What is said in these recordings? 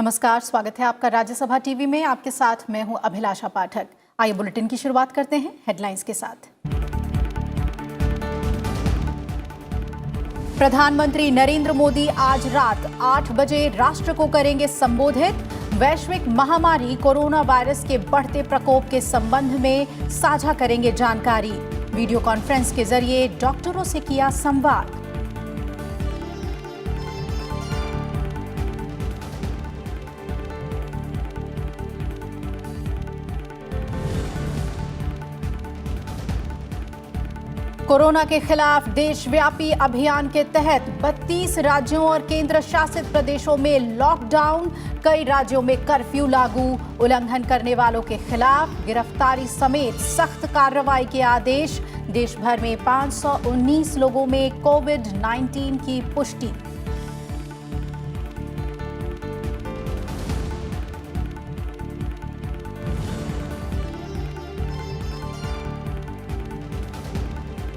नमस्कार, स्वागत है आपका राज्यसभा टीवी में। आपके साथ मैं हूं अभिलाषा पाठक। आइए बुलेटिन की शुरुआत करते हैं हेडलाइंस के साथ। प्रधानमंत्री नरेंद्र मोदी आज रात 8 बजे राष्ट्र को करेंगे संबोधित। वैश्विक महामारी कोरोना वायरस के बढ़ते प्रकोप के संबंध में साझा करेंगे जानकारी। वीडियो कॉन्फ्रेंस के जरिए डॉक्टरों से किया संवाद। कोरोना के खिलाफ देशव्यापी अभियान के तहत 32 राज्यों और केंद्र शासित प्रदेशों में लॉकडाउन। कई राज्यों में कर्फ्यू लागू। उल्लंघन करने वालों के खिलाफ गिरफ्तारी समेत सख्त कार्रवाई के आदेश। देश भर में 519 लोगों में कोविड-19 की पुष्टि।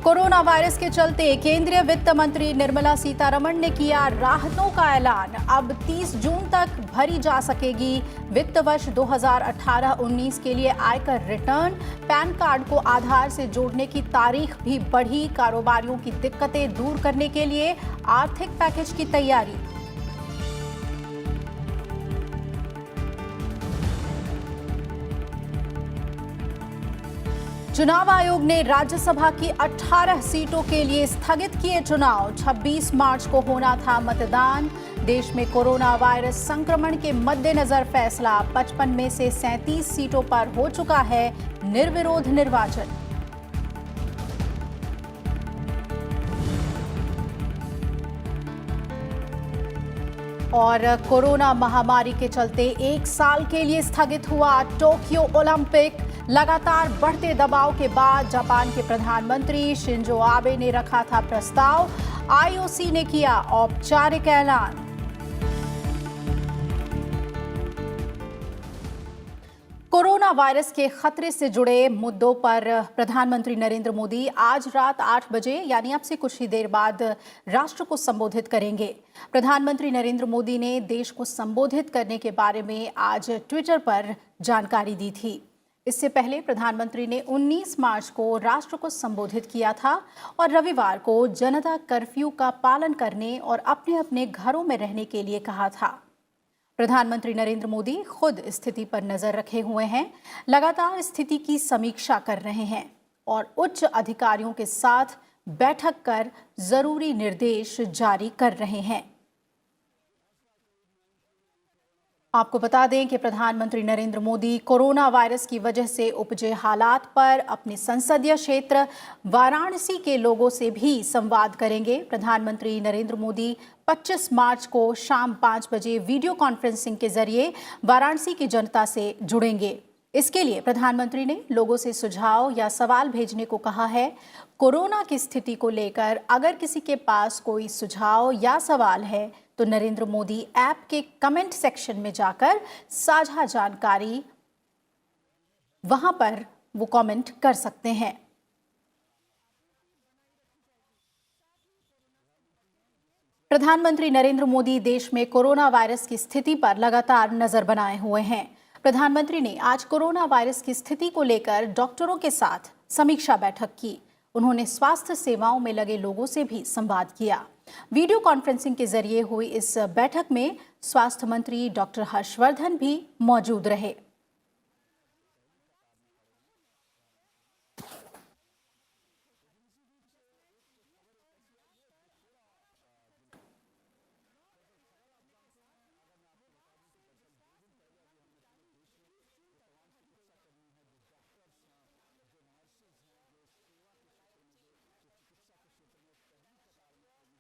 कोरोना वायरस के चलते केंद्रीय वित्त मंत्री निर्मला सीतारमण ने किया राहतों का ऐलान। अब 30 जून तक भरी जा सकेगी वित्त वर्ष 2018-19 के लिए आयकर रिटर्न। पैन कार्ड को आधार से जोड़ने की तारीख भी बढ़ी। कारोबारियों की दिक्कतें दूर करने के लिए आर्थिक पैकेज की तैयारी। चुनाव आयोग ने राज्यसभा की 18 सीटों के लिए स्थगित किए चुनाव। 26 मार्च को होना था मतदान। देश में कोरोना वायरस संक्रमण के मद्देनजर फैसला। 55 में से 37 सीटों पर हो चुका है निर्विरोध निर्वाचन। और कोरोना महामारी के चलते 1 साल के लिए स्थगित हुआ टोक्यो ओलंपिक। लगातार बढ़ते दबाव के बाद जापान के प्रधानमंत्री शिंजो आबे ने रखा था प्रस्ताव। आईओसी ने किया औपचारिक ऐलान। कोरोना वायरस के खतरे से जुड़े मुद्दों पर प्रधानमंत्री नरेंद्र मोदी आज रात 8 बजे यानी अब से कुछ ही देर बाद राष्ट्र को संबोधित करेंगे। प्रधानमंत्री नरेंद्र मोदी ने देश को संबोधित करने के बारे में आज ट्विटर पर जानकारी दी थी। इससे पहले प्रधानमंत्री ने 19 मार्च को राष्ट्र को संबोधित किया था और रविवार को जनता कर्फ्यू का पालन करने और अपने अपने घरों में रहने के लिए कहा था। प्रधानमंत्री नरेंद्र मोदी खुद स्थिति पर नजर रखे हुए हैं, लगातार स्थिति की समीक्षा कर रहे हैं और उच्च अधिकारियों के साथ बैठक कर जरूरी निर्देश जारी कर रहे हैं। आपको बता दें कि प्रधानमंत्री नरेंद्र मोदी कोरोना वायरस की वजह से उपजे हालात पर अपने संसदीय क्षेत्र वाराणसी के लोगों से भी संवाद करेंगे। प्रधानमंत्री नरेंद्र मोदी 25 मार्च को शाम 5 बजे वीडियो कॉन्फ्रेंसिंग के जरिए वाराणसी की जनता से जुड़ेंगे। इसके लिए प्रधानमंत्री ने लोगों से सुझाव या सवाल भेजने को कहा है। कोरोना की स्थिति को लेकर अगर किसी के पास कोई सुझाव या सवाल है तो नरेंद्र मोदी ऐप के कमेंट सेक्शन में जाकर साझा जानकारी वहां पर वो कमेंट कर सकते हैं। प्रधानमंत्री नरेंद्र मोदी देश में कोरोना वायरस की स्थिति पर लगातार नजर बनाए हुए हैं। प्रधानमंत्री ने आज कोरोना वायरस की स्थिति को लेकर डॉक्टरों के साथ समीक्षा बैठक की। उन्होंने स्वास्थ्य सेवाओं में लगे लोगों से भी संवाद किया। वीडियो कॉन्फ्रेंसिंग के जरिए हुई इस बैठक में स्वास्थ्य मंत्री डॉक्टर हर्षवर्धन भी मौजूद रहे।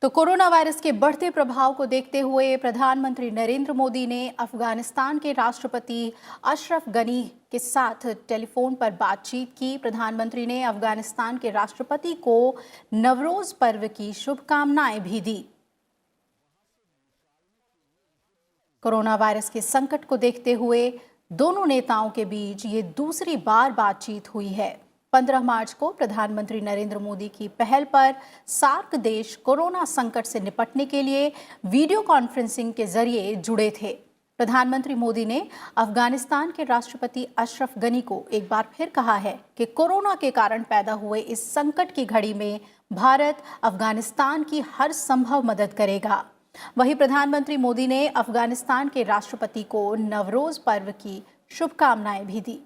तो कोरोना वायरस के बढ़ते प्रभाव को देखते हुए प्रधानमंत्री नरेंद्र मोदी ने अफगानिस्तान के राष्ट्रपति अशरफ गनी के साथ टेलीफोन पर बातचीत की। प्रधानमंत्री ने अफगानिस्तान के राष्ट्रपति को नवरोज पर्व की शुभकामनाएं भी दी। कोरोना वायरस के संकट को देखते हुए दोनों नेताओं के बीच ये दूसरी बार बातचीत हुई है। 15 मार्च को प्रधानमंत्री नरेंद्र मोदी की पहल पर सार्क देश कोरोना संकट से निपटने के लिए वीडियो कॉन्फ्रेंसिंग के जरिए जुड़े थे। प्रधानमंत्री मोदी ने अफगानिस्तान के राष्ट्रपति अशरफ गनी को एक बार फिर कहा है कि कोरोना के कारण पैदा हुए इस संकट की घड़ी में भारत अफगानिस्तान की हर संभव मदद करेगा। वहीं प्रधानमंत्री मोदी ने अफगानिस्तान के राष्ट्रपति को नवरोज पर्व की शुभकामनाएं भी दी।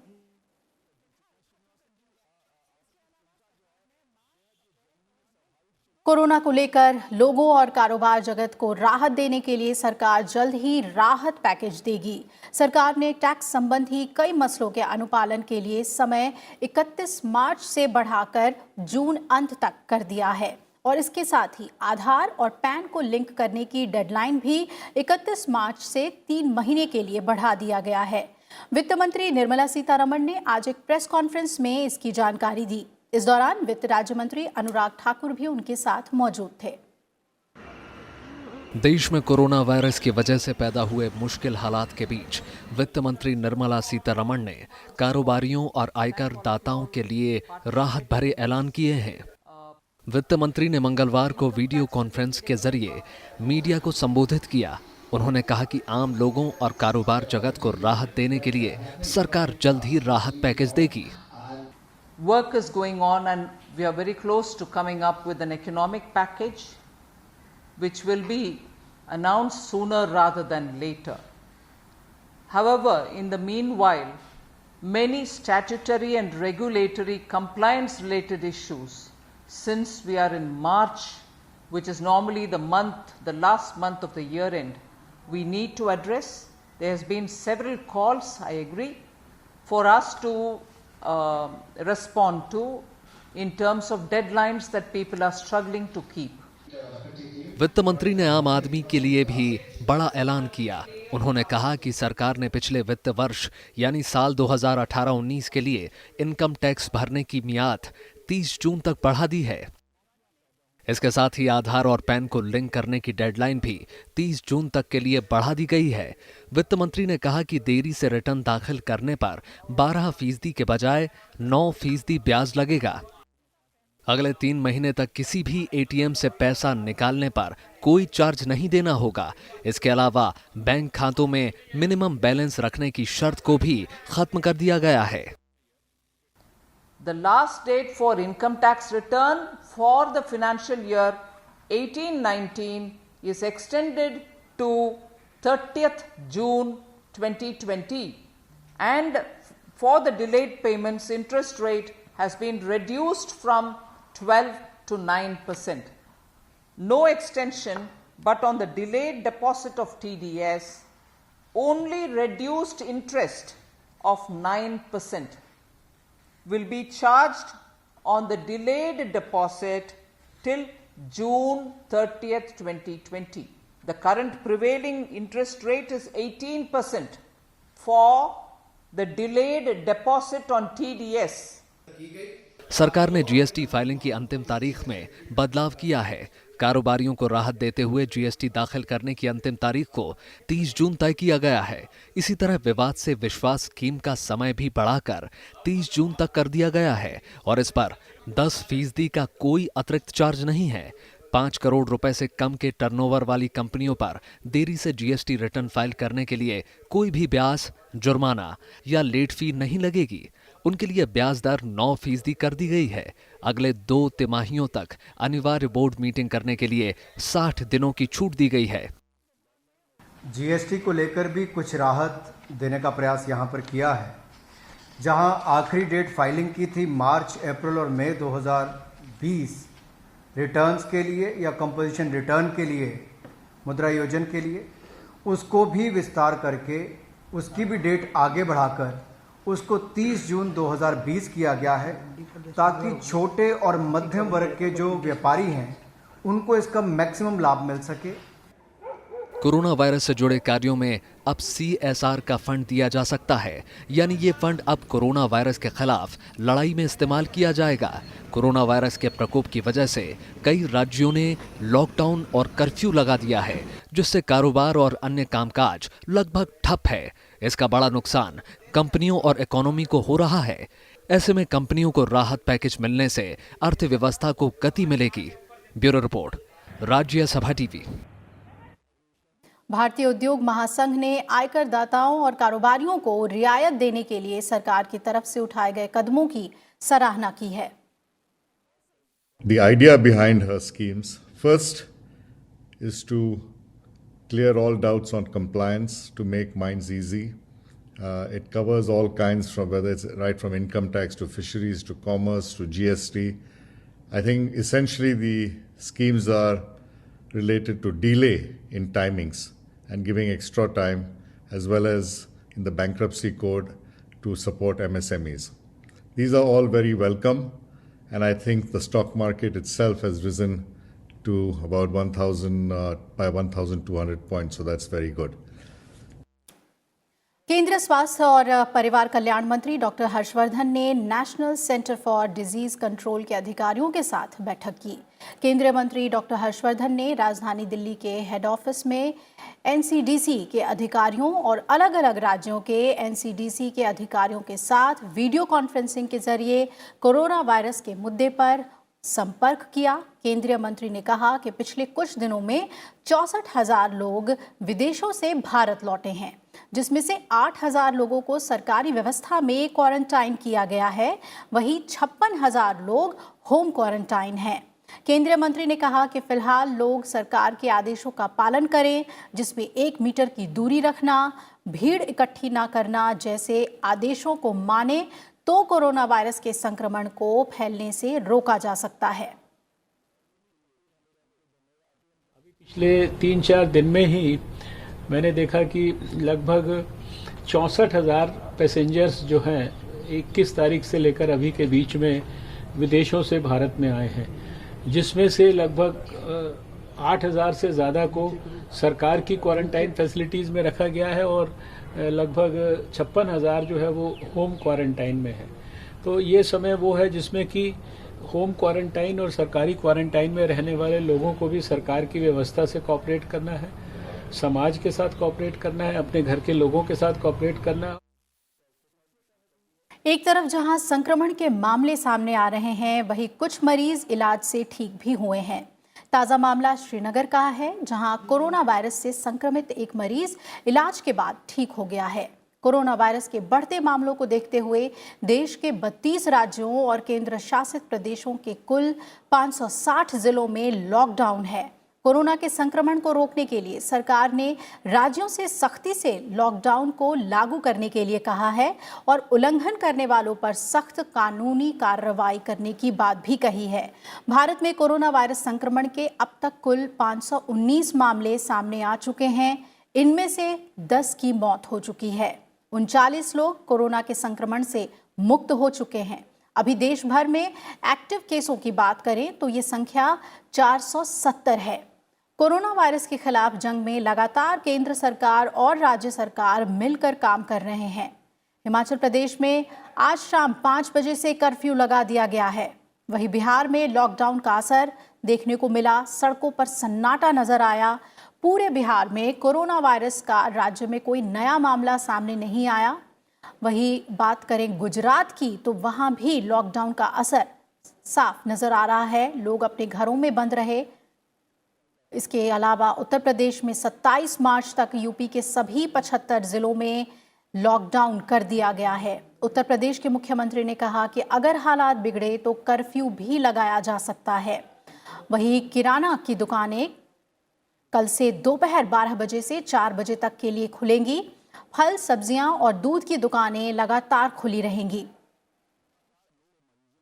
कोरोना को लेकर लोगों और कारोबार जगत को राहत देने के लिए सरकार जल्द ही राहत पैकेज देगी। सरकार ने टैक्स संबंधी कई मसलों के अनुपालन के लिए समय 31 मार्च से बढ़ाकर जून अंत तक कर दिया है और इसके साथ ही आधार और पैन को लिंक करने की डेडलाइन भी 31 मार्च से 3 महीने के लिए बढ़ा दिया गया है। वित्त मंत्री निर्मला सीतारमण ने आज एक प्रेस कॉन्फ्रेंस में इसकी जानकारी दी। इस दौरान वित्त राज्य मंत्री अनुराग ठाकुर भी उनके साथ मौजूद थे। देश में कोरोना वायरस की वजह से पैदा हुए मुश्किल हालात के बीच वित्त मंत्री निर्मला सीतारमण ने कारोबारियों और आयकर दाताओं के लिए राहत भरे ऐलान किए हैं। वित्त मंत्री ने मंगलवार को वीडियो कॉन्फ्रेंस के जरिए मीडिया को संबोधित किया। उन्होंने कहा कि आम लोगों और कारोबार जगत को राहत देने के लिए सरकार जल्द ही राहत पैकेज देगी। Work is going on and we are very close to coming up with an economic package which will be announced sooner rather than later. However, in the meanwhile, many statutory and regulatory compliance related issues, since we are in March, which is normally the last month of the year end, we need to address. There has been several calls, I agree, for us to respond to in terms of deadlines that people are struggling to keep. वित्त मंत्री ने आम आदमी के लिए भी बड़ा ऐलान किया। उन्होंने कहा कि सरकार ने पिछले वित्त वर्ष यानी साल 2018-19 के लिए इनकम टैक्स भरने की मियाद 30 जून तक बढ़ा दी है। इसके साथ ही आधार और पैन को लिंक करने की डेडलाइन भी 30 जून तक के लिए बढ़ा दी गई है। वित्त मंत्री ने कहा कि देरी से रिटर्न दाखिल करने पर 12% के बजाय 9% ब्याज लगेगा। अगले 3 महीने तक किसी भी एटीएम से पैसा निकालने पर कोई चार्ज नहीं देना होगा। इसके अलावा बैंक खातों में मिनिमम बैलेंस रखने की शर्त को भी खत्म कर दिया गया है। The last date for income tax return for the financial year 18-19 is extended to 30th June 2020, and for the delayed payments, interest rate has been reduced from 12 to 9%. No extension, but on the delayed deposit of TDS, only reduced interest of 9% will be charged on the delayed deposit till June 30th, 2020. The current prevailing interest rate is 18% for the delayed deposit on TDS. सरकार ने GST filing की अंतिम तारीख में बदलाव किया है। कारोबारियों को राहत देते हुए जीएसटी दाखिल करने की अंतिम तारीख को 30 जून तय किया गया है। इसी तरह विवाद से विश्वास स्कीम का समय भी बढ़ाकर 30 जून तक कर दिया गया है और इस पर 10% का कोई अतिरिक्त चार्ज नहीं है। 5 करोड़ रुपए से कम के टर्नओवर वाली कंपनियों पर देरी से जीएसटी रिटर्न फाइल करने के लिए कोई भी ब्याज, जुर्माना या लेट फी नहीं लगेगी। उनके लिए ब्याज दर 9% कर दी गई है। अगले 2 तिमाहियों तक अनिवार्य बोर्ड मीटिंग करने के लिए 60 दिनों की छूट दी गई है। जीएसटी को लेकर भी कुछ राहत देने का प्रयास यहाँ पर किया है। जहाँ आखिरी डेट फाइलिंग की थी मार्च, अप्रैल और मई 2020 रिटर्न्स के लिए या कंपोजिशन रिटर्न के लिए, मुद्रा योजन के लिए, उसको भी विस्तार करके उसकी भी डेट आगे बढ़ाकर उसको 30 जून 2020 किया गया है, ताकि छोटे और मध्यम वर्ग के जो व्यापारी हैं उनको इसका मैक्सिमम लाभ मिल सके। कोरोना वायरस से जुड़े कार्यों में अब CSR का फंड दिया जा सकता है, यानी ये फंड अब कोरोना वायरस के खिलाफ लड़ाई में इस्तेमाल किया जाएगा। कोरोना वायरस के प्रकोप की वजह से कई राज्यों ने लॉकडाउन और कर्फ्यू लगा दिया है, जिससे कारोबार और अन्य कामकाज लगभग ठप है। इसका बड़ा नुकसान कंपनियों और इकोनॉमी को हो रहा है। ऐसे में कंपनियों को राहत पैकेज मिलने से अर्थव्यवस्था को गति मिलेगी। Bureau report, Rajya Sabha TV. भारतीय उद्योग महासंघ ने आयकर दाताओं और कारोबारियों को रियायत देने के लिए सरकार की तरफ से उठाए गए कदमों की सराहना की है। The idea behind her schemes, first, is to clear all doubts on compliance, to make minds easy. It covers all kinds, from whether it's right from income tax to fisheries to commerce to GST. I think essentially the schemes are related to delay in timings and giving extra time, as well as in the bankruptcy code to support MSMEs. These are all very welcome, and I think the stock market itself has risen to about 1,200 points, so that's very good. केंद्रीय स्वास्थ्य और परिवार कल्याण मंत्री doctor Harshvardhan ने national centre for disease control के अधिकारियों के साथ बैठक की। केंद्रीय मंत्री डॉक्टर हर्षवर्धन ने राजधानी दिल्ली के हेड ऑफिस में एनसीडीसी के अधिकारियों और अलग अलग राज्यों के एनसीडीसी के अधिकारियों के साथ वीडियो कॉन्फ्रेंसिंग के जरिए कोरोना वायरस के मुद्दे पर संपर्क किया। केंद्रीय मंत्री ने कहा कि पिछले कुछ दिनों में 64,000 लोग विदेशों से भारत लौटे हैं, जिसमें से 8,000 लोगों को सरकारी व्यवस्था में क्वारंटाइन किया गया है। वहीं 56,000 लोग होम क्वारंटाइन हैं। केंद्रीय मंत्री ने कहा कि फिलहाल लोग सरकार के आदेशों का पालन करें, जिसमें 1 मीटर की दूरी रखना, भीड़ इकट्ठी न करना जैसे आदेशों को माने तो कोरोना वायरस के संक्रमण को फैलने से रोका जा सकता है। पिछले 3-4 दिन में ही मैंने देखा कि लगभग 64,000 पैसेंजर्स जो हैं 21 तारीख से लेकर अभी के बीच में विदेशों से भारत में आए हैं, जिसमें से लगभग 8,000 से ज़्यादा को सरकार की क्वारंटाइन फैसिलिटीज़ में रखा गया है और लगभग 56,000 जो है वो होम क्वारंटाइन में है। तो ये समय वो है जिसमें कि होम क्वारंटाइन और सरकारी क्वारंटाइन में रहने वाले लोगों को भी सरकार की व्यवस्था से कोऑपरेट करना है, समाज के साथ कोऑपरेट करना है, अपने घर के लोगों के साथ कोऑपरेट करना है। एक तरफ जहां संक्रमण के मामले सामने आ रहे हैं, वहीं कुछ मरीज इलाज से ठीक भी हुए हैं। ताज़ा मामला श्रीनगर का है, जहां कोरोना वायरस से संक्रमित एक मरीज इलाज के बाद ठीक हो गया है। कोरोना वायरस के बढ़ते मामलों को देखते हुए देश के 32 राज्यों और केंद्र शासित प्रदेशों के कुल 560 जिलों में लॉकडाउन है। कोरोना के संक्रमण को रोकने के लिए सरकार ने राज्यों से सख्ती से लॉकडाउन को लागू करने के लिए कहा है और उल्लंघन करने वालों पर सख्त कानूनी कार्रवाई करने की बात भी कही है। भारत में कोरोना वायरस संक्रमण के अब तक कुल 519 मामले सामने आ चुके हैं। इनमें से 10 की मौत हो चुकी है। 39 लोग कोरोना के संक्रमण से मुक्त हो चुके हैं। अभी देश भर में एक्टिव केसों की बात करें तो ये संख्या 470 है। कोरोना वायरस के खिलाफ जंग में लगातार केंद्र सरकार और राज्य सरकार मिलकर काम कर रहे हैं। हिमाचल प्रदेश में आज शाम 5 बजे से कर्फ्यू लगा दिया गया है। वहीं बिहार में लॉकडाउन का असर देखने को मिला। सड़कों पर सन्नाटा नजर आया। पूरे बिहार में कोरोना वायरस का राज्य में कोई नया मामला सामने नहीं आया। वहीं बात करें गुजरात की तो वहां भी लॉकडाउन का असर साफ नजर आ रहा है। लोग अपने घरों में बंद रहे। इसके अलावा उत्तर प्रदेश में 27 मार्च तक यूपी के सभी 75 जिलों में लॉकडाउन कर दिया गया है। उत्तर प्रदेश के मुख्यमंत्री ने कहा कि अगर हालात बिगड़े तो कर्फ्यू भी लगाया जा सकता है। वहीं किराना की दुकानें कल से दोपहर 12 बजे से 4 बजे तक के लिए खुलेंगी। फल, सब्जियां और दूध की दुकानें लगातार खुली रहेंगी।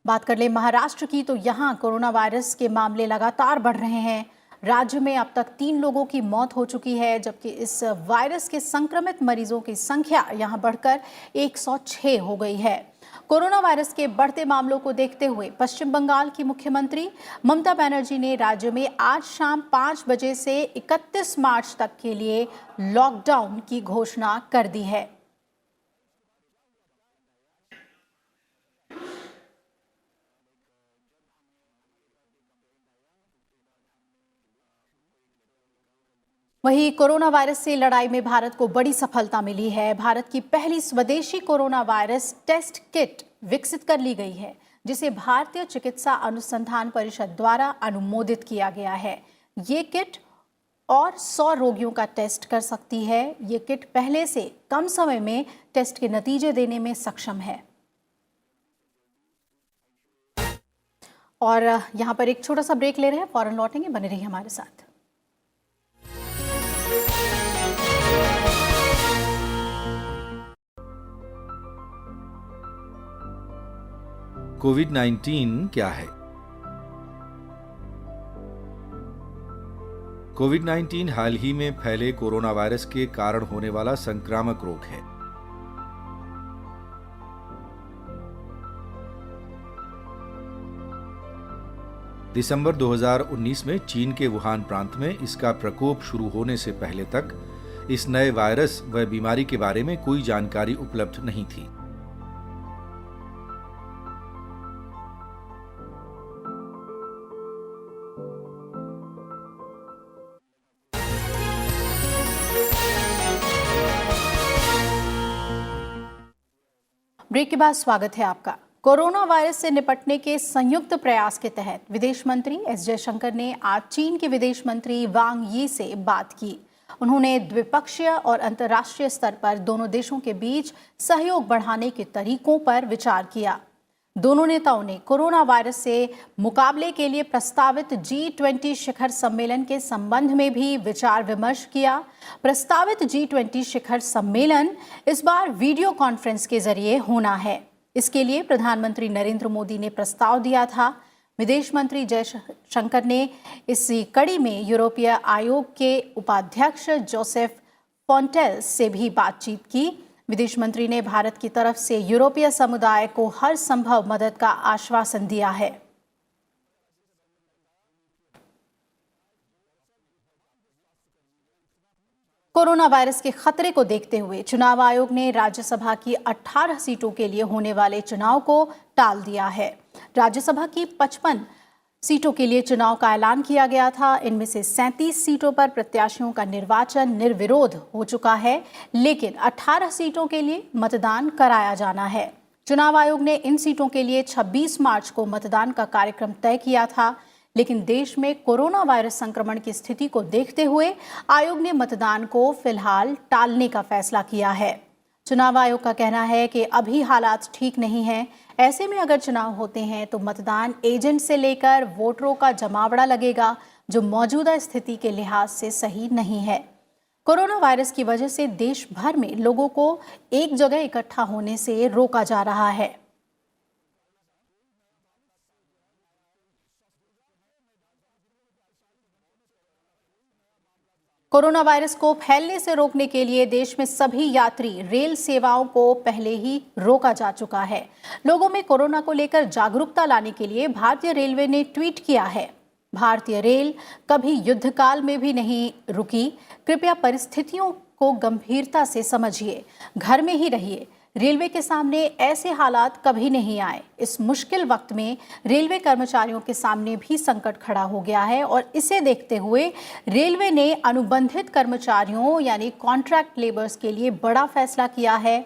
बात कर ले महाराष्ट्र की तो यहां कोरोना वायरस के मामले लगातार बढ़ रहे हैं। राज्य में अब तक 3 लोगों की मौत हो चुकी है, जबकि इस वायरस के संक्रमित मरीजों की संख्या यहां बढ़कर 106 हो गई है। कोरोना वायरस के बढ़ते मामलों को देखते हुए पश्चिम बंगाल की मुख्यमंत्री ममता बनर्जी ने राज्य में आज शाम 5 बजे से 31 मार्च तक के लिए लॉकडाउन की घोषणा कर दी है। वहीं कोरोना वायरस से लड़ाई में भारत को बड़ी सफलता मिली है। भारत की पहली स्वदेशी कोरोना वायरस टेस्ट किट विकसित कर ली गई है, जिसे भारतीय चिकित्सा अनुसंधान परिषद द्वारा अनुमोदित किया गया है। ये किट और 100 रोगियों का टेस्ट कर सकती है। ये किट पहले से कम समय में टेस्ट के नतीजे देने में सक्षम है। और यहाँ पर एक छोटा सा ब्रेक ले रहे हैं, फौरन लौटेंगे, बने रहिए हमारे साथ। कोविड-19 क्या है? कोविड-19 हाल ही में फैले कोरोना वायरस के कारण होने वाला संक्रामक रोग है। दिसंबर 2019 में चीन के वुहान प्रांत में इसका प्रकोप शुरू होने से पहले तक इस नए वायरस व बीमारी के बारे में कोई जानकारी उपलब्ध नहीं थी। ब्रेक के बाद स्वागत है आपका। कोरोना वायरस से निपटने के संयुक्त प्रयास के तहत विदेश मंत्री एस जयशंकर ने आज चीन के विदेश मंत्री वांग यी से बात की। उन्होंने द्विपक्षीय और अंतर्राष्ट्रीय स्तर पर दोनों देशों के बीच सहयोग बढ़ाने के तरीकों पर विचार किया। दोनों नेताओं ने कोरोना वायरस से मुकाबले के लिए प्रस्तावित G20 शिखर सम्मेलन के संबंध में भी विचार विमर्श किया। प्रस्तावित G20 शिखर सम्मेलन इस बार वीडियो कॉन्फ्रेंस के जरिए होना है। इसके लिए प्रधानमंत्री नरेंद्र मोदी ने प्रस्ताव दिया था। विदेश मंत्री जयशंकर ने इसी कड़ी में यूरोपीय आयोग के उपाध्यक्ष जोसेफ फॉन्टेल्स से भी बातचीत की। विदेश मंत्री ने भारत की तरफ से यूरोपीय समुदाय को हर संभव मदद का आश्वासन दिया है। कोरोना वायरस के खतरे को देखते हुए चुनाव आयोग ने राज्यसभा की 18 सीटों के लिए होने वाले चुनाव को टाल दिया है। राज्यसभा की 55 सीटों के लिए चुनाव का ऐलान किया गया था। इनमें से 37 सीटों पर प्रत्याशियों का निर्वाचन निर्विरोध हो चुका है, लेकिन 18 सीटों के लिए मतदान कराया जाना है। चुनाव आयोग ने इन सीटों के लिए 26 मार्च को मतदान का कार्यक्रम तय किया था, लेकिन देश में कोरोना वायरस संक्रमण की स्थिति को देखते हुए आयोग ने मतदान को फिलहाल टालने का फैसला किया है। चुनाव आयोग का कहना है कि अभी हालात ठीक नहीं हैं। ऐसे में अगर चुनाव होते हैं तो मतदान एजेंट से लेकर वोटरों का जमावड़ा लगेगा, जो मौजूदा स्थिति के लिहाज से सही नहीं है। कोरोना वायरस की वजह से देश भर में लोगों को एक जगह इकट्ठा होने से रोका जा रहा है। कोरोना वायरस को फैलने से रोकने के लिए देश में सभी यात्री रेल सेवाओं को पहले ही रोका जा चुका है। लोगों में कोरोना को लेकर जागरूकता लाने के लिए भारतीय रेलवे ने ट्वीट किया है, भारतीय रेल कभी युद्धकाल में भी नहीं रुकी। कृपया परिस्थितियों को गंभीरता से समझिए, घर में ही रहिए। रेलवे के सामने ऐसे हालात कभी नहीं आए। इस मुश्किल वक्त में रेलवे कर्मचारियों के सामने भी संकट खड़ा हो गया है और इसे देखते हुए रेलवे ने अनुबंधित कर्मचारियों यानी कॉन्ट्रैक्ट लेबर्स के लिए बड़ा फैसला किया है।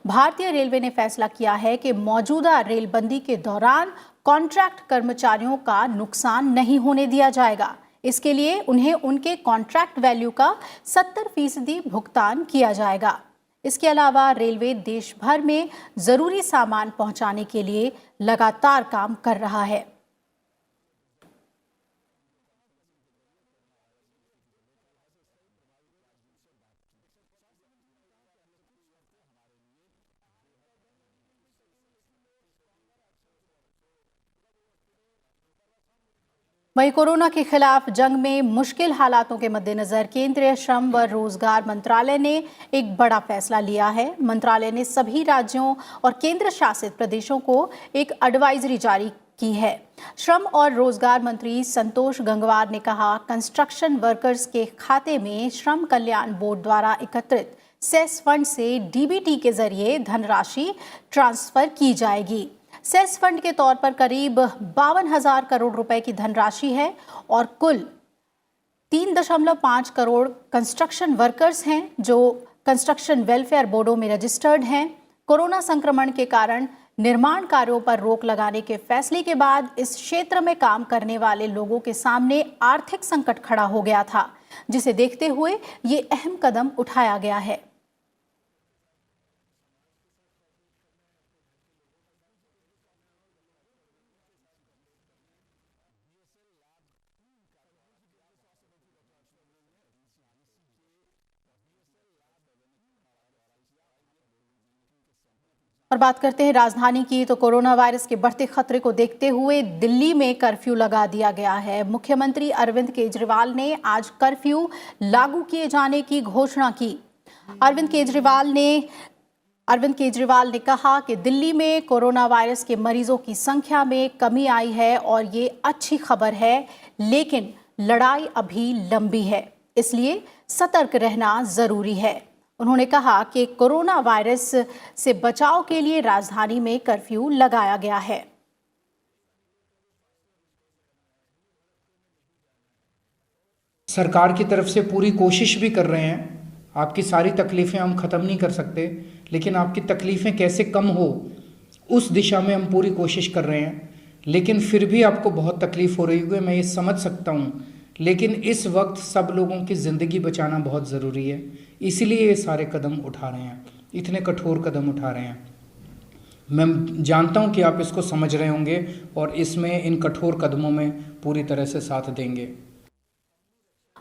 भारतीय रेलवे ने फैसला किया है कि मौजूदा रेलबंदी के दौरान कॉन्ट्रैक्ट कर्मचारियों का नुकसान नहीं होने दिया जाएगा। इसके लिए उन्हें उनके कॉन्ट्रैक्ट वैल्यू का 70% भुगतान किया जाएगा। इसके अलावा रेलवे देश भर में जरूरी सामान पहुंचाने के लिए लगातार काम कर रहा है। वहीं कोरोना के खिलाफ जंग में मुश्किल हालातों के मद्देनजर केंद्रीय श्रम व रोजगार मंत्रालय ने एक बड़ा फैसला लिया है। मंत्रालय ने सभी राज्यों और केंद्र शासित प्रदेशों को एक एडवाइजरी जारी की है। श्रम और रोजगार मंत्री संतोष गंगवार ने कहा, कंस्ट्रक्शन वर्कर्स के खाते में श्रम कल्याण बोर्ड द्वारा एकत्रित सेस फंड से डीबीटी के जरिए धनराशि ट्रांसफर की जाएगी। सेस फंड के तौर पर करीब 52,000 करोड़ रुपए की धनराशि है और कुल 3.5 करोड़ कंस्ट्रक्शन वर्कर्स हैं जो कंस्ट्रक्शन वेलफेयर बोर्डों में रजिस्टर्ड हैं। कोरोना संक्रमण के कारण निर्माण कार्यों पर रोक लगाने के फैसले के बाद इस क्षेत्र में काम करने वाले लोगों के सामने आर्थिक संकट खड़ा हो गया था। जिसे देखते हुए ये अहम कदम उठाया गया है। और बात करते हैं राजधानी की, तो कोरोना वायरस के बढ़ते खतरे को देखते हुए दिल्ली में कर्फ्यू लगा दिया गया है। मुख्यमंत्री अरविंद केजरीवाल ने आज कर्फ्यू लागू किए जाने की घोषणा की। अरविंद केजरीवाल ने कहा कि दिल्ली में कोरोना वायरस के मरीजों की संख्या में कमी आई है और ये अच्छी खबर है, लेकिन लड़ाई अभी लंबी है, इसलिए सतर्क रहना जरूरी है। उन्होंने कहा कि कोरोना वायरस से बचाव के लिए राजधानी में कर्फ्यू लगाया गया है। सरकार की तरफ से पूरी कोशिश भी कर रहे हैं। आपकी सारी तकलीफें हम ख़त्म नहीं कर सकते, लेकिन आपकी तकलीफें कैसे कम हो उस दिशा में हम पूरी कोशिश कर रहे हैं। लेकिन फिर भी आपको बहुत तकलीफ हो रही होगी, मैं ये समझ सकता हूँ, लेकिन इस वक्त सब लोगों की ज़िंदगी बचाना बहुत ज़रूरी है, इसीलिए ये सारे कदम उठा रहे हैं, इतने कठोर कदम उठा रहे हैं। मैं जानता हूँ कि आप इसको समझ रहे होंगे और इसमें इन कठोर कदमों में पूरी तरह से साथ देंगे।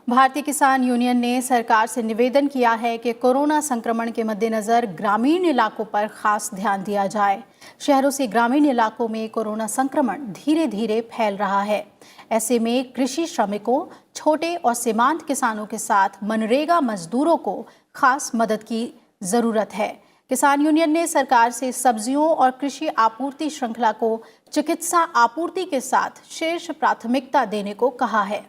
भारतीय किसान यूनियन ने सरकार से निवेदन किया है कि कोरोना संक्रमण के मद्देनजर ग्रामीण इलाकों पर खास ध्यान दिया जाए। शहरों से ग्रामीण इलाकों में कोरोना संक्रमण धीरे धीरे फैल रहा है। ऐसे में कृषि श्रमिकों, छोटे और सीमांत किसानों के साथ मनरेगा मजदूरों को खास मदद की जरूरत है। किसान यूनियन ने सरकार से सब्जियों और कृषि आपूर्ति श्रृंखला को चिकित्सा आपूर्ति के साथ शीर्ष प्राथमिकता देने को कहा है।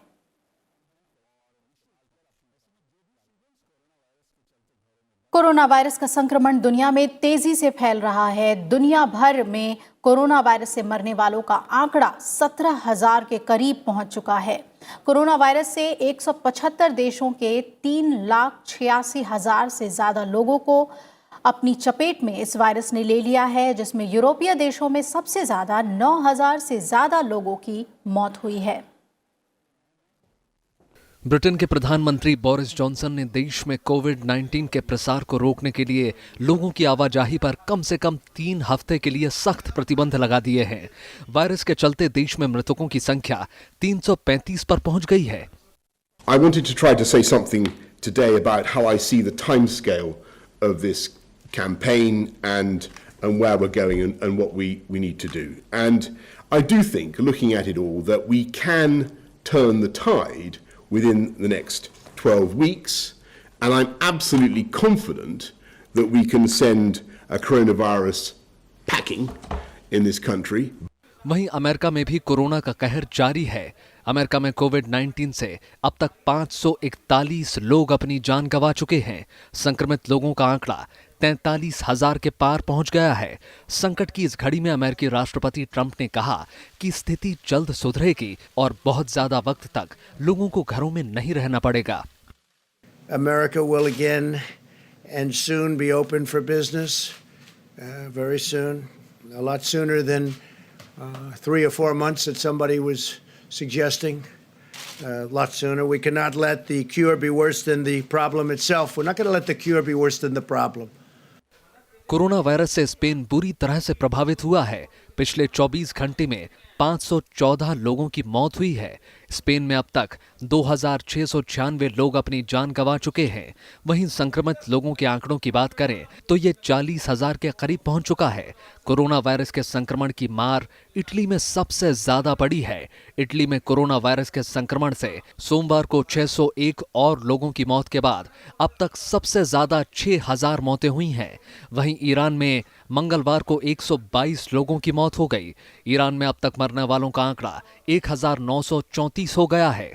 कोरोना वायरस का संक्रमण दुनिया में तेजी से फैल रहा है। दुनिया भर में कोरोना वायरस से मरने वालों का आंकड़ा 17,000 के करीब पहुंच चुका है। कोरोना वायरस से 175 देशों के 3,86,000 से ज्यादा लोगों को अपनी चपेट में इस वायरस ने ले लिया है, जिसमें यूरोपीय देशों में सबसे ज्यादा 9,000 से ज्यादा लोगों की मौत हुई है। ब्रिटेन के प्रधानमंत्री बोरिस जॉनसन ने देश में कोविड-19 के प्रसार को रोकने के लिए लोगों की आवाजाही पर कम से कम 3 हफ्ते के लिए सख्त प्रतिबंध लगा दिए हैं। वायरस के चलते देश में मृतकों की संख्या 335 पर पहुंच गई है। I wanted to try to say something today about how I see the timescale of this campaign and where we're going and what we need to do. And I do think, looking at it all, that we can turn the tide within the next 12 weeks, and I'm absolutely confident that we can send a coronavirus packing in this country. वहीं America में भी corona का कहर जारी है। America में कोविड-19 से अब तक 541 लोग अपनी जान गंवा चुके हैं। संक्रमित लोगों का आंकड़ा 43,000 के पार पहुंच गया है। संकट की इस घड़ी में अमेरिकी राष्ट्रपति ट्रंप ने कहा कि स्थिति जल्द सुधरेगी और बहुत ज्यादा वक्त तक लोगों को घरों में नहीं रहना पड़ेगा। America will again and soon be open for business, very soon, a lot sooner than 3 or 4 months that somebody was suggesting. A lot sooner. We cannot let the cure be worse than the problem itself. We're not going to let the cure be worse than the problem. Corona virus से Spain बुरी तरह से प्रभावित हुआ है। पिछले 24 घंटे में 514 लोगों की मौत हुई है। स्पेन में अब तक 2,696 लोग अपनी जान गंवा चुके हैं। वहीं संक्रमित लोगों के आंकड़ों की बात करें तो ये 40,000 के करीब पहुंच चुका है। कोरोना वायरस के संक्रमण की मार इटली में सबसे ज्यादा पड़ी है। इटली में कोरोना वायरस के संक्रमण से सोमवार को 601 और लोगों की मौत के बाद अब तक सबसे ज्यादा 6,000 मौतें हुई हैं। वहीं ईरान में मंगलवार को 122 लोगों की मौत हो गई। ईरान में अब तक मरने वालों का आंकड़ा 1,934 हो गया है।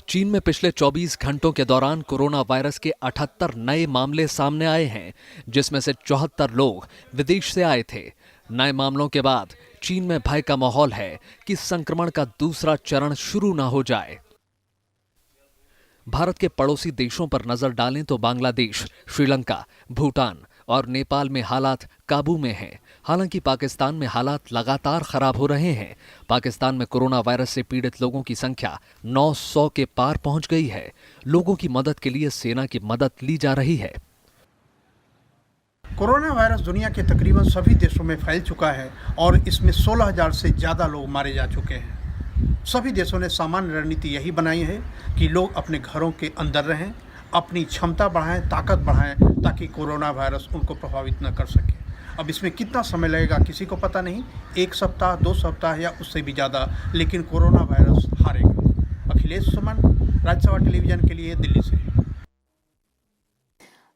चीन में पिछले 24 घंटों के दौरान कोरोना वायरस के 78 नए मामले सामने आए हैं, जिसमें से 74 लोग विदेश से आए थे। नए मामलों के बाद चीन में भय का माहौल है कि संक्रमण का दूसरा चरण शुरू ना हो जाए। भारत के पड़ोसी देशों पर नजर डालें तो बांग्लादेश, श्रीलंका, भूटान और नेपाल में हालात काबू में हैं। हालांकि पाकिस्तान में हालात लगातार खराब हो रहे हैं। पाकिस्तान में कोरोना वायरस से पीड़ित लोगों की संख्या 900 के पार पहुंच गई है। लोगों की मदद के लिए सेना की मदद ली जा रही है। कोरोना वायरस दुनिया के तकरीबन सभी देशों में फैल चुका है और इसमें 16,000 से ज़्यादा लोग मारे जा चुके हैं। सभी देशों ने सामान्य रणनीति यही बनाई है कि लोग अपने घरों के अंदर रहें, अपनी क्षमता बढ़ाएं, ताकत बढ़ाएं, ताकि कोरोना वायरस उनको प्रभावित न कर सके। अब इसमें कितना समय लगेगा किसी को पता नहीं, 1 सप्ताह, 2 सप्ताह या उससे भी ज़्यादा, लेकिन कोरोना वायरस हारेगा। अखिलेश सुमन, राज्यसभा टेलीविज़न के लिए, दिल्ली से।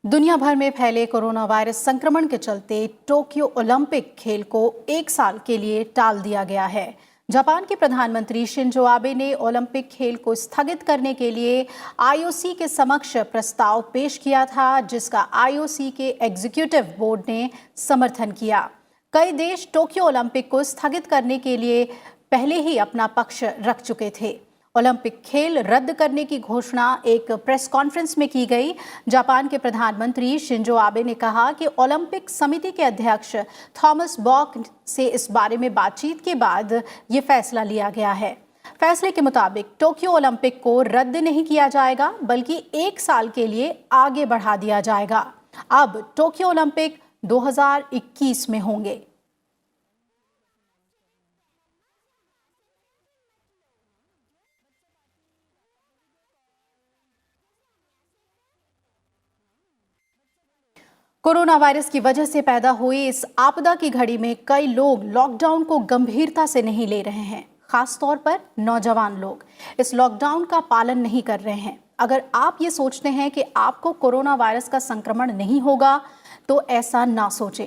दुनिया भर में फैले कोरोना वायरस संक्रमण के चलते टोक्यो ओलंपिक खेल को 1 साल के लिए टाल दिया गया है। जापान के प्रधानमंत्री शिंजो आबे ने ओलंपिक खेल को स्थगित करने के लिए आईओसी के समक्ष प्रस्ताव पेश किया था, जिसका आईओसी के एग्जीक्यूटिव बोर्ड ने समर्थन किया। कई देश टोक्यो ओलंपिक को स्थगित करने के लिए पहले ही अपना पक्ष रख चुके थे। ओलंपिक खेल रद्द करने की घोषणा एक प्रेस कॉन्फ्रेंस में की गई। जापान के प्रधानमंत्री शिंजो आबे ने कहा कि ओलंपिक समिति के अध्यक्ष थॉमस बॉक से इस बारे में बातचीत के बाद ये फैसला लिया गया है। फैसले के मुताबिक टोक्यो ओलंपिक को रद्द नहीं किया जाएगा, बल्कि 1 साल के लिए आगे बढ़ा दिया जाएगा। अब टोक्यो ओलंपिक 2021 में होंगे। कोरोना वायरस की वजह से पैदा हुई इस आपदा की घड़ी में कई लोग लॉकडाउन को गंभीरता से नहीं ले रहे हैं। खासतौर पर नौजवान लोग इस लॉकडाउन का पालन नहीं कर रहे हैं। अगर आप ये सोचते हैं कि आपको कोरोना वायरस का संक्रमण नहीं होगा, तो ऐसा ना सोचें।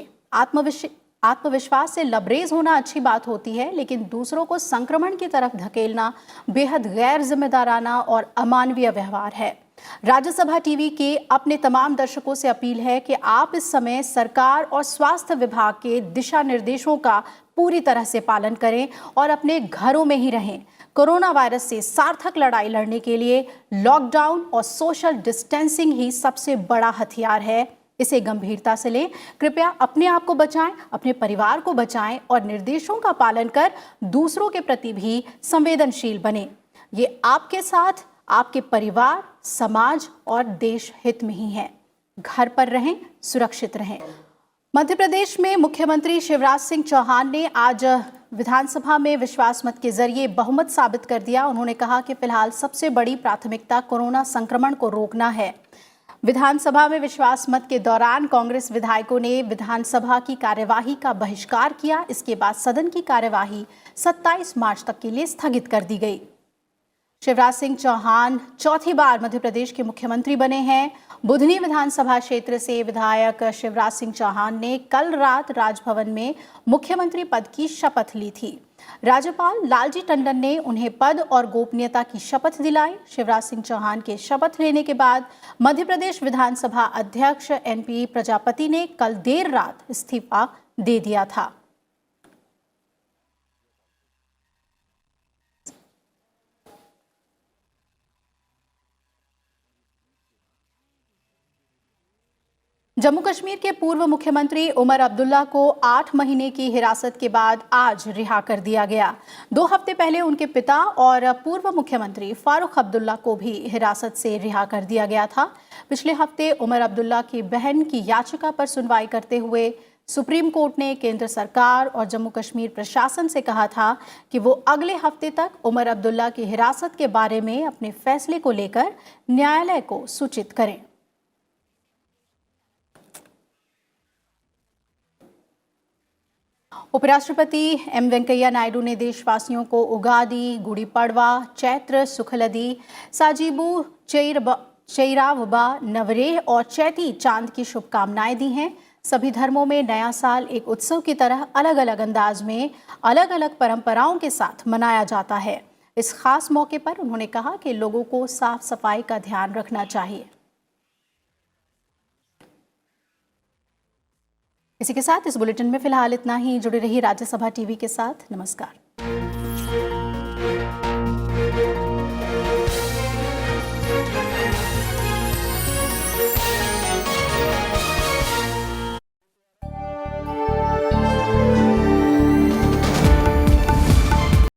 आत्मविश्वास से लबरेज होना अच्छी बात होती है, लेकिन दूसरों को संक्रमण की तरफ धकेलना बेहद गैर जिम्मेदाराना और अमानवीय व्यवहार है। राज्यसभा टीवी के अपने तमाम दर्शकों से अपील है कि आप इस समय सरकार और स्वास्थ्य विभाग के दिशा निर्देशों का पूरी तरह से पालन करें और अपने घरों में ही रहें। कोरोना वायरस से सार्थक लड़ाई लड़ने के लिए लॉकडाउन और सोशल डिस्टेंसिंग ही सबसे बड़ा हथियार है। इसे गंभीरता से लें। कृपया अपने आप को बचाएं, अपने परिवार को बचाएं और निर्देशों का पालन कर दूसरों के प्रति भी संवेदनशील बने। ये आपके साथ, आपके परिवार, समाज और देश हित में ही है। घर पर रहें, सुरक्षित रहें। मध्य प्रदेश में मुख्यमंत्री शिवराज सिंह चौहान ने आज विधानसभा में विश्वास मत के जरिए बहुमत साबित कर दिया। उन्होंने कहा कि फिलहाल सबसे बड़ी प्राथमिकता कोरोना संक्रमण को रोकना है। विधानसभा में विश्वास मत के दौरान कांग्रेस विधायकों ने विधानसभा की कार्यवाही का बहिष्कार किया। इसके बाद सदन की कार्यवाही 27 मार्च तक के लिए स्थगित कर दी गई। शिवराज सिंह चौहान चौथी बार मध्य प्रदेश के मुख्यमंत्री बने हैं। बुधनी विधानसभा क्षेत्र से विधायक शिवराज सिंह चौहान ने कल रात राजभवन में मुख्यमंत्री पद की शपथ ली थी। राज्यपाल लालजी टंडन ने उन्हें पद और गोपनीयता की शपथ दिलाई। शिवराज सिंह चौहान के शपथ लेने के बाद मध्य प्रदेश विधानसभा अध्यक्ष एनपी प्रजापति ने कल देर रात इस्तीफा दे दिया था। जम्मू कश्मीर के पूर्व मुख्यमंत्री उमर अब्दुल्ला को 8 महीने की हिरासत के बाद आज रिहा कर दिया गया। 2 हफ्ते पहले उनके पिता और पूर्व मुख्यमंत्री फारूक अब्दुल्ला को भी हिरासत से रिहा कर दिया गया था। पिछले हफ्ते उमर अब्दुल्ला की बहन की याचिका पर सुनवाई करते हुए सुप्रीम कोर्ट ने केंद्र सरकार और जम्मू कश्मीर प्रशासन से कहा था कि वो अगले हफ्ते तक उमर अब्दुल्ला की हिरासत के बारे में अपने फैसले को लेकर न्यायालय को सूचित करें। उपराष्ट्रपति एम वेंकैया नायडू ने देशवासियों को उगादी, गुड़ी पड़वा, चैत्र सुखलदी, साजीबू चैरावबा, नवरेह और चैती चांद की शुभकामनाएं दी हैं। सभी धर्मों में नया साल एक उत्सव की तरह अलग अलग अंदाज में अलग अलग परंपराओं के साथ मनाया जाता है। इस खास मौके पर उन्होंने कहा कि लोगों को साफ सफाई का ध्यान रखना चाहिए। इसी के साथ इस बुलेटिन में फिलहाल इतना ही। जुड़े रहिए राज्यसभा टीवी के साथ। नमस्कार।